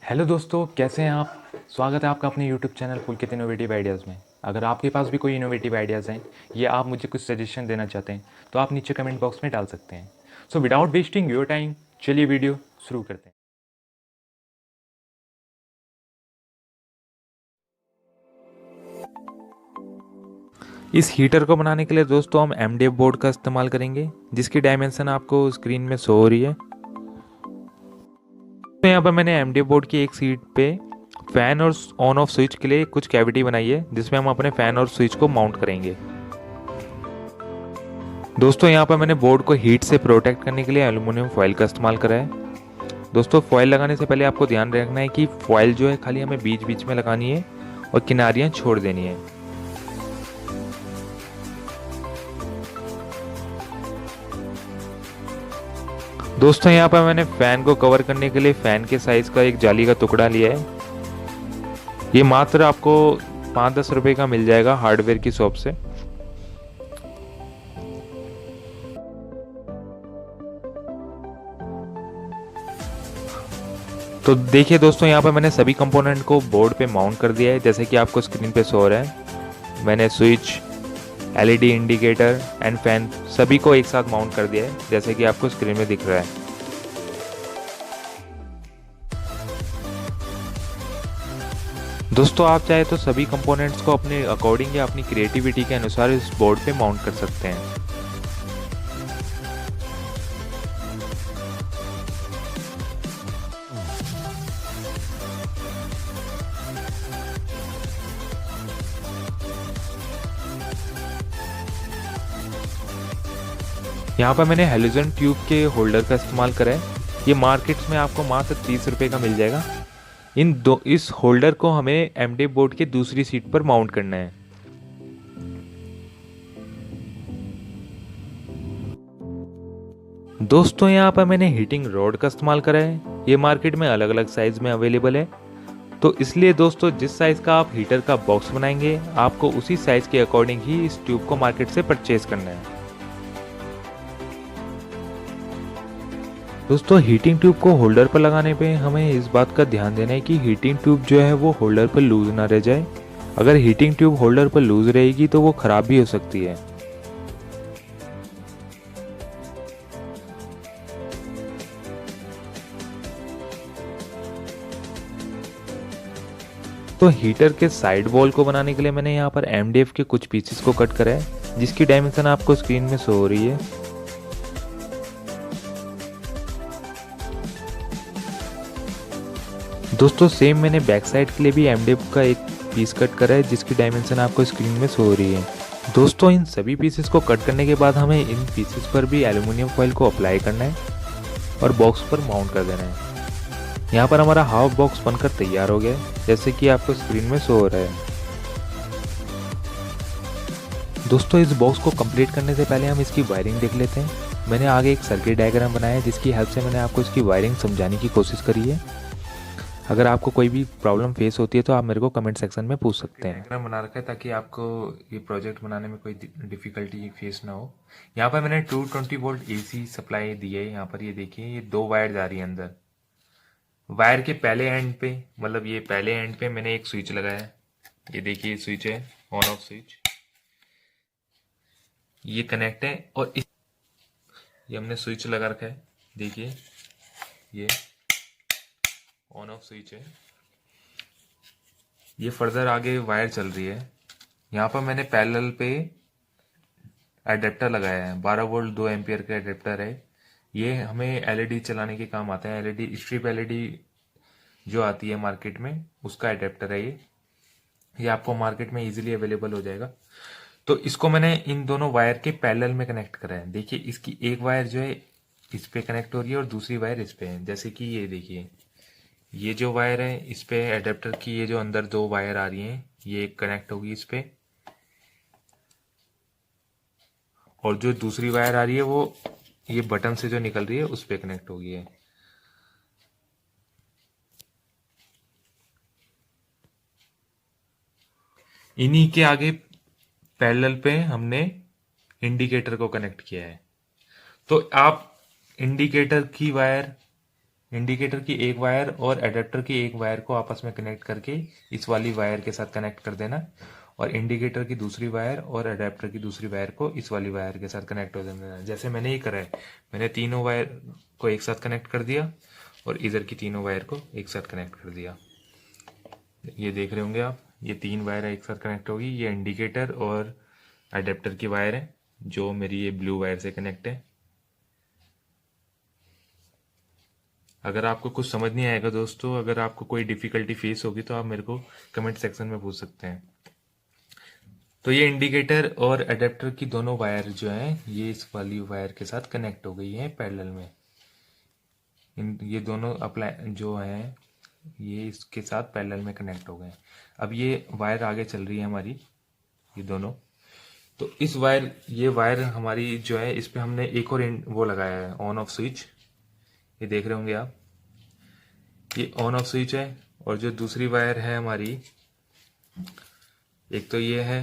Hello दोस्तों, कैसे हैं आप। स्वागत है आपका अपने यूट्यूब चैनल पुलकित इनोवेटिव आइडियाज़ में। अगर आपके पास भी कोई इनोवेटिव आइडियाज़ हैं या आप मुझे कुछ सजेशन देना चाहते हैं तो आप नीचे कमेंट बॉक्स में डाल सकते हैं। So without wasting your time, चलिए वीडियो शुरू करते हैं। इस हीटर को बनाने के लिए दोस्तों हम MDF बोर्ड का इस्तेमाल करेंगे, जिसकी डायमेंशन आपको स्क्रीन में शो हो रही है। तो यहाँ पर मैंने MDF बोर्ड की एक सीट पे फैन और ऑन ऑफ स्विच के लिए कुछ कैविटी बनाई है, जिसमें हम अपने फैन और स्विच को माउंट करेंगे। दोस्तों यहाँ पर मैंने बोर्ड को हीट से प्रोटेक्ट करने के लिए एल्यूमिनियम फॉयल का इस्तेमाल करा है। दोस्तों फॉयल लगाने से पहले आपको ध्यान रखना है कि फॉयल जो है खाली हमें बीच बीच में लगानी है और किनारियाँ छोड़ देनी है। दोस्तों यहाँ पर मैंने फैन को कवर करने के लिए फैन के साइज का एक जाली का टुकड़ा लिया है। ये मात्र आपको 5-10 रुपए का मिल जाएगा हार्डवेयर की शॉप से। तो देखिए दोस्तों, यहाँ पर मैंने सभी कंपोनेंट को बोर्ड पे माउंट कर दिया है, जैसे कि आपको स्क्रीन पे शो हो रहा है। मैंने switch, LED indicator and fan सभी को एक साथ माउंट कर दिया है, जैसे कि आपको स्क्रीन में दिख रहा है। दोस्तों आप चाहे तो सभी कंपोनेंट्स को अपने अकॉर्डिंग या अपनी क्रिएटिविटी के अनुसार इस बोर्ड पे माउंट कर सकते हैं। यहाँ पर मैंने हेलोजन ट्यूब के होल्डर का इस्तेमाल करा है। ये मार्केट्स में आपको मात्र 30 रुपए का मिल जाएगा। इस होल्डर को हमें MDF बोर्ड के दूसरी सीट पर माउंट करना है। दोस्तों यहाँ पर मैंने हीटिंग रॉड का इस्तेमाल करा है। ये मार्केट में अलग अलग साइज में अवेलेबल है, तो इसलिए दोस्तों जिस साइज का आप हीटर का बॉक्स बनाएंगे आपको उसी साइज के अकॉर्डिंग ही इस ट्यूब को मार्केट से परचेज करना है। दोस्तों हीटिंग ट्यूब को होल्डर पर लगाने पे हमें इस बात का ध्यान देना है कि हीटिंग ट्यूब जो है वो होल्डर पर लूज ना रह जाए। अगर हीटिंग ट्यूब होल्डर पर लूज रहेगी तो वो खराब भी हो सकती है। तो हीटर के साइड वॉल को बनाने के लिए मैंने यहाँ पर MDF के कुछ पीसेस को कट करा है, जिसकी डायमेंशन आपको स्क्रीन में शो हो रही है। दोस्तों सेम मैंने बैक साइड के लिए भी MDF का एक पीस कट करा है, जिसकी डायमेंशन आपको स्क्रीन में शो हो रही है। दोस्तों इन सभी पीसेस को कट करने के बाद हमें इन पीसेस पर भी एल्यूमिनियम फॉयल को अप्लाई करना है और बॉक्स पर माउंट कर देना है। यहाँ पर हमारा हाफ बॉक्स बनकर तैयार हो गया है, जैसे कि आपको स्क्रीन में शो हो रहा है। दोस्तों इस बॉक्स को कंप्लीट करने से पहले हम इसकी वायरिंग देख लेते हैं। मैंने आगे एक सर्किट डायग्राम बनाया है, जिसकी हेल्प से मैंने आपको इसकी वायरिंग समझाने की कोशिश करी है। अगर आपको कोई भी प्रॉब्लम फेस होती है तो आप मेरे को कमेंट सेक्शन में पूछ सकते हैं। डायग्राम बना रखा है ताकि आपको ये प्रोजेक्ट बनाने में कोई डिफिकल्टी फेस ना हो। यहाँ पर मैंने 220 वोल्ट AC सप्लाई दी है। यहाँ पर ये देखिए, ये 2 वायर जा रही है अंदर। वायर के पहले एंड पे, मतलब ये पहले एंड पे मैंने एक स्विच लगाया है। ये देखिए स्विच है, ऑन ऑफ स्विच। ये कनेक्ट है और ये हमने स्विच लगा रखा है। देखिए ये ऑन ऑफ स्विच है। ये फर्दर आगे वायर चल रही है। यहाँ पर मैंने पैरेलल पे एडेप्टर लगाया है। 12 वोल्ट 2 एम्पियर का एडेप्टर है। ये हमें LED चलाने के काम आता है। LED स्ट्रिप LED जो आती है मार्केट में, उसका एडेप्टर है ये आपको मार्केट में इजीली अवेलेबल हो जाएगा। तो इसको मैंने इन दोनों वायर के पैरेलल में कनेक्ट करा है। देखिए इसकी एक वायर जो है इस पे कनेक्ट हो रही है और दूसरी वायर इस पे है। जैसे कि ये देखिए, ये जो वायर है इस पे एडेप्टर की ये जो अंदर 2 वायर आ रही हैं, ये एक कनेक्ट होगी इस पे, और जो दूसरी वायर आ रही है वो ये बटन से जो निकल रही है उस पे कनेक्ट होगी है। इन्हीं के आगे पैरेलल पे हमने इंडिकेटर को कनेक्ट किया है। तो आप इंडिकेटर की वायर इंडिकेटर की एक वायर और एडेप्टर की एक वायर को आपस में कनेक्ट करके इस वाली वायर के साथ कनेक्ट कर देना, और इंडिकेटर की दूसरी वायर और अडेप्टर की दूसरी वायर को इस वाली वायर के साथ कनेक्ट हो देना। जैसे मैंने ये करा है, मैंने तीनों वायर को एक साथ कनेक्ट कर दिया और इधर की तीनों वायर को एक साथ कनेक्ट कर दिया। ये देख रहे होंगे आप, ये 3 वायर एक साथ कनेक्ट होगी। ये इंडिकेटर और अडेप्टर की वायर है जो मेरी ये ब्लू वायर से कनेक्ट है। अगर आपको कुछ समझ नहीं आएगा दोस्तों, अगर आपको कोई डिफिकल्टी फेस होगी तो आप मेरे को कमेंट सेक्शन में पूछ सकते हैं। तो ये इंडिकेटर और अडेप्टर की दोनों वायर जो हैं ये इस वाली वायर के साथ कनेक्ट हो गई हैं पैरेलल में। ये दोनों अप्लाई जो हैं ये इसके साथ पैरेलल में कनेक्ट हो गए। अब ये वायर आगे चल रही है हमारी, ये दोनों। तो इस वायर, ये वायर हमारी जो है, इस पे हमने एक और वो लगाया है, ऑन ऑफ स्विच। ये देख रहे होंगे आप, ये ऑन ऑफ स्विच है। और जो दूसरी वायर है हमारी, एक तो ये है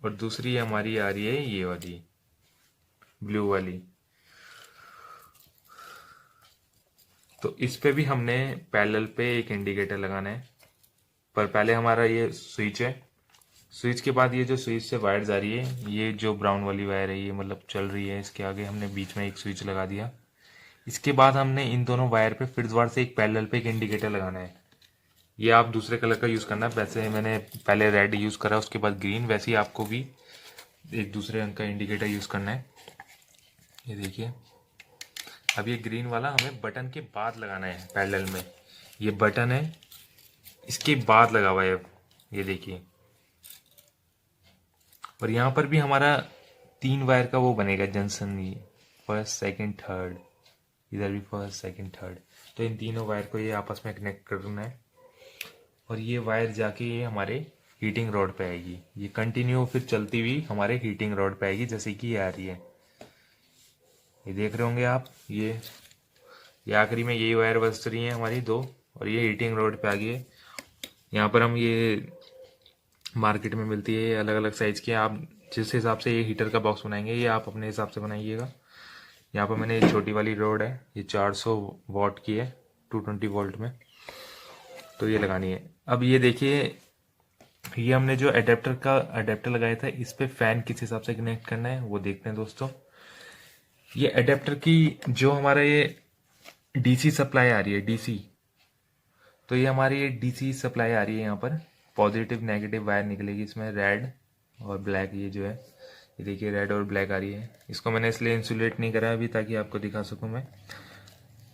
और दूसरी हमारी आ रही है ये वाली ब्लू वाली। तो इस पे भी हमने पैरेलल पे एक इंडिकेटर लगाना है, पर पहले हमारा ये स्विच है। स्विच के बाद ये जो स्विच से वायर जा रही है, ये जो ब्राउन वाली वायर है, ये मतलब चल रही है, इसके आगे हमने बीच में एक स्विच लगा दिया। इसके बाद हमने इन दोनों वायर पे फिर दोबारा से एक पैरेलल पे एक इंडिकेटर लगाना है। ये आप दूसरे कलर का यूज़ करना है, वैसे मैंने पहले रेड यूज़ करा उसके बाद ग्रीन, वैसे ही आपको भी एक दूसरे रंग का इंडिकेटर यूज़ करना है। ये देखिए, अब ये ग्रीन वाला हमें बटन के बाद लगाना है पैरेलल में। ये बटन है, इसके बाद लगा हुआ है, ये देखिए। और यहाँ पर भी हमारा 3 वायर का वो बनेगा जंक्शन, ये फर्स्ट सेकंड थर्ड, इधर भी फर्स्ट सेकंड थर्ड। तो इन तीनों वायर को ये आपस में कनेक्ट करना है और ये वायर जाके ये हमारे हीटिंग रॉड पे आएगी। ये कंटिन्यू फिर चलती हुई हमारे हीटिंग रॉड पे आएगी, जैसे कि ये आ रही है। ये देख रहे होंगे आप, ये आखिरी में यही वायर बच रही है हमारी 2, और ये हीटिंग रॉड पे आ गई है। यहाँ पर हम ये मार्केट में मिलती है अलग अलग साइज की, आप जिस हिसाब से ये हीटर का बॉक्स बनाएंगे ये आप अपने हिसाब से बनाइएगा। यहाँ पर मैंने ये छोटी वाली रॉड है, ये 400 वाट की है 220 वोल्ट में, तो ये लगानी है। अब ये देखिए, ये हमने जो अडेप्टर लगाया था, इस पे फैन किस हिसाब से कनेक्ट करना है वो देखते हैं दोस्तों। ये अडेप्टर की जो हमारा ये डीसी सप्लाई आ रही है, डीसी, तो ये हमारी ये डीसी सप्लाई आ रही है। यहाँ पर पॉजिटिव नेगेटिव वायर निकलेगी इसमें, रेड और ब्लैक। ये जो है, ये देखिए रेड और ब्लैक आ रही है। इसको मैंने इसलिए इंसुलेट नहीं करा अभी, ताकि आपको दिखा सकूं मैं।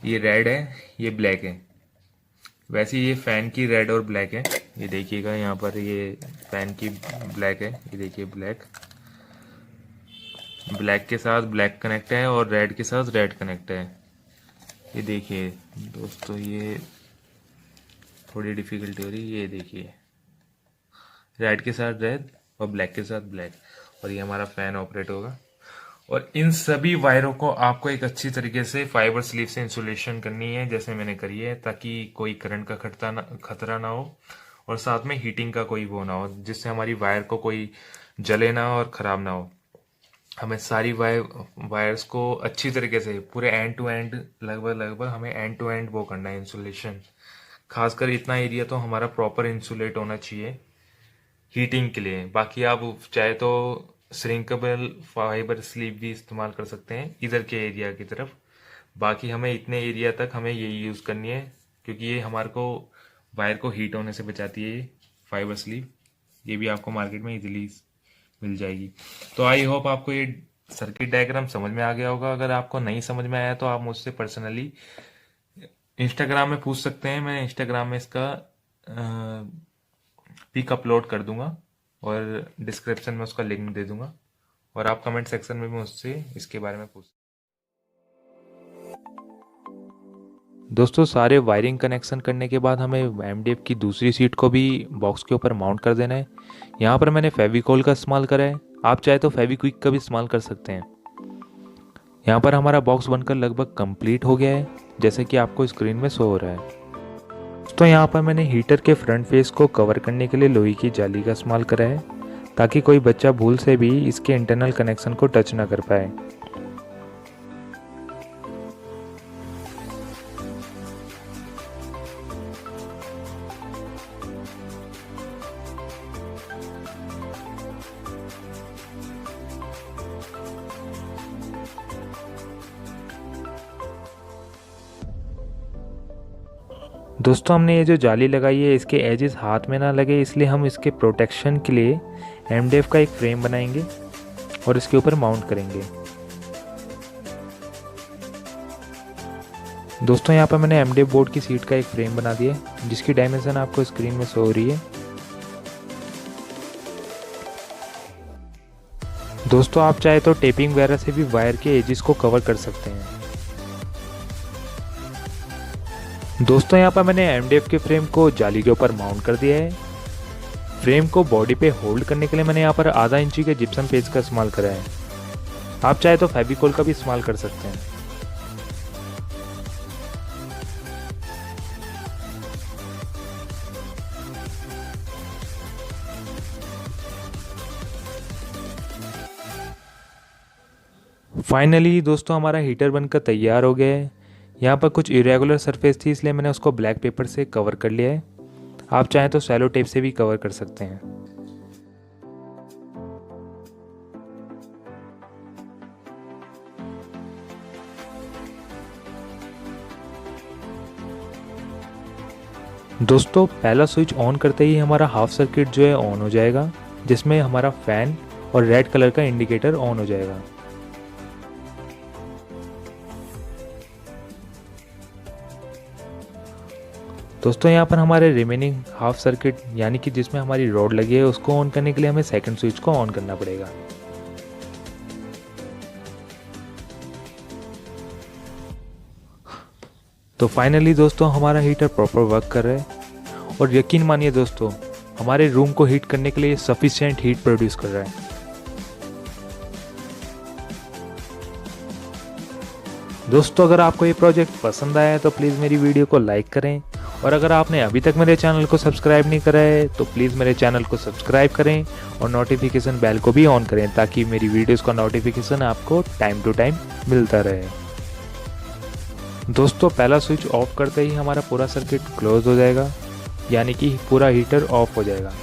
ये रेड है, ये ब्लैक है। वैसे ये फैन की रेड और ब्लैक है, ये देखिएगा यहाँ पर ये फैन की ब्लैक है। ये देखिए ब्लैक, ब्लैक के साथ ब्लैक कनेक्ट है और रेड के साथ रेड कनेक्ट है। ये देखिए दोस्तों, ये थोड़ी डिफिकल्टी हो रही है। ये देखिए रेड के साथ रेड और ब्लैक के साथ ब्लैक, और ये हमारा फैन ऑपरेट होगा। और इन सभी वायरों को आपको एक अच्छी तरीके से फाइबर स्लीव से इंसुलेशन करनी है, जैसे मैंने करी है, ताकि कोई करंट का खतरा ना हो और साथ में हीटिंग का कोई वो ना हो, जिससे हमारी वायर को कोई जले ना और ख़राब ना हो। हमें सारी वायर्स को अच्छी तरीके से पूरे एंड टू एंड, लगभग हमें एंड टू एंड वो करना है इंसुलेशन। खासकर इतना एरिया तो हमारा प्रॉपर इंसुलेट होना चाहिए हीटिंग के लिए। बाकी आप चाहे तो श्रिंकेबल फाइबर स्लीव भी इस्तेमाल कर सकते हैं इधर के एरिया की तरफ। बाकी हमें इतने एरिया तक हमें यही यूज़ करनी है, क्योंकि ये हमारे को वायर को हीट होने से बचाती है। ये फाइबर स्लीव, ये भी आपको मार्केट में इजीली मिल जाएगी। तो आई होप आपको ये सर्किट डायग्राम समझ में आ गया होगा। अगर आपको नहीं समझ में आया तो आप मुझसे पर्सनली इंस्टाग्राम में पूछ सकते हैं। मैं इंस्टाग्राम में इसका पिक अपलोड कर दूंगा और डिस्क्रिप्शन में उसका लिंक दे दूंगा, और आप कमेंट सेक्शन में भी मुझसे इसके बारे में पूछ। दोस्तों सारे वायरिंग कनेक्शन करने के बाद हमें एमडीएफ की दूसरी सीट को भी बॉक्स के ऊपर माउंट कर देना है। यहाँ पर मैंने फेविकोल का इस्तेमाल करा है, आप चाहे तो फेविक्विक का भी इस्तेमाल कर सकते हैं। यहाँ पर हमारा बॉक्स बनकर लगभग कंप्लीट हो गया है, जैसे कि आपको स्क्रीन में शो हो रहा है। तो यहाँ पर मैंने हीटर के फ्रंट फेस को कवर करने के लिए लोहे की जाली का इस्तेमाल करा है, ताकि कोई बच्चा भूल से भी इसके इंटरनल कनेक्शन को टच ना कर पाए। दोस्तों हमने ये जो जाली लगाई है इसके एजेस हाथ में ना लगे, इसलिए हम इसके प्रोटेक्शन के लिए एमडीएफ का एक फ्रेम बनाएंगे और इसके ऊपर माउंट करेंगे। दोस्तों यहाँ पर मैंने एमडीएफ बोर्ड की सीट का एक फ्रेम बना दिया है जिसकी डायमेंशन आपको स्क्रीन में शो हो रही है। दोस्तों आप चाहे तो टेपिंग वगैरह से भी वायर के एजेस को कवर कर सकते हैं। दोस्तों यहाँ पर मैंने एमडीएफ के फ्रेम को जाली के ऊपर माउंट कर दिया है। फ्रेम को बॉडी पे होल्ड करने के लिए मैंने यहाँ पर आधा इंची के जिप्सम पेस्ट का इस्तेमाल करा है। आप चाहे तो फेविकोल का भी इस्तेमाल कर सकते हैं। फाइनली दोस्तों हमारा हीटर बनकर तैयार हो गया है। यहाँ पर कुछ इरेगुलर सरफेस थी इसलिए मैंने उसको ब्लैक पेपर से कवर कर लिया है। आप चाहें तो सेलो टेप से भी कवर कर सकते हैं। दोस्तों पहला स्विच ऑन करते ही हमारा हाफ सर्किट जो है ऑन हो जाएगा, जिसमें हमारा फैन और रेड कलर का इंडिकेटर ऑन हो जाएगा। दोस्तों यहाँ पर हमारे रिमेनिंग हाफ सर्किट यानी कि जिसमें हमारी रॉड लगी है उसको ऑन करने के लिए हमें सेकंड स्विच को ऑन करना पड़ेगा। तो फाइनली दोस्तों हमारा हीटर प्रॉपर वर्क कर रहा है और यकीन मानिए दोस्तों हमारे रूम को हीट करने के लिए सफिशिएंट हीट प्रोड्यूस कर रहा है। दोस्तों अगर आपको ये प्रोजेक्ट पसंद आया है तो प्लीज़ मेरी वीडियो को लाइक करें और अगर आपने अभी तक मेरे चैनल को सब्सक्राइब नहीं करा है तो प्लीज़ मेरे चैनल को सब्सक्राइब करें और नोटिफिकेशन बेल को भी ऑन करें ताकि मेरी वीडियोस का नोटिफिकेशन आपको टाइम टू टाइम मिलता रहे। दोस्तों पहला स्विच ऑफ करते ही हमारा पूरा सर्किट क्लोज हो जाएगा यानी कि पूरा हीटर ऑफ हो जाएगा।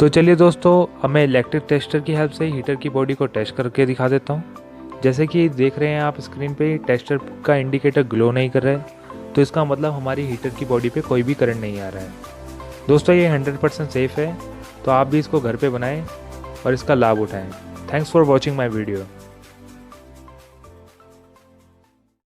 तो चलिए दोस्तों अब मैं इलेक्ट्रिक टेस्टर की हेल्प से हीटर की बॉडी को टेस्ट करके दिखा देता हूँ। जैसे कि देख रहे हैं आप स्क्रीन पे टेस्टर का इंडिकेटर ग्लो नहीं कर रहा है, तो इसका मतलब हमारी हीटर की बॉडी पे कोई भी करंट नहीं आ रहा है। दोस्तों ये 100% सेफ़ है, तो आप भी इसको घर पे बनाएं और इसका लाभ उठाएं। Thanks for watching my video.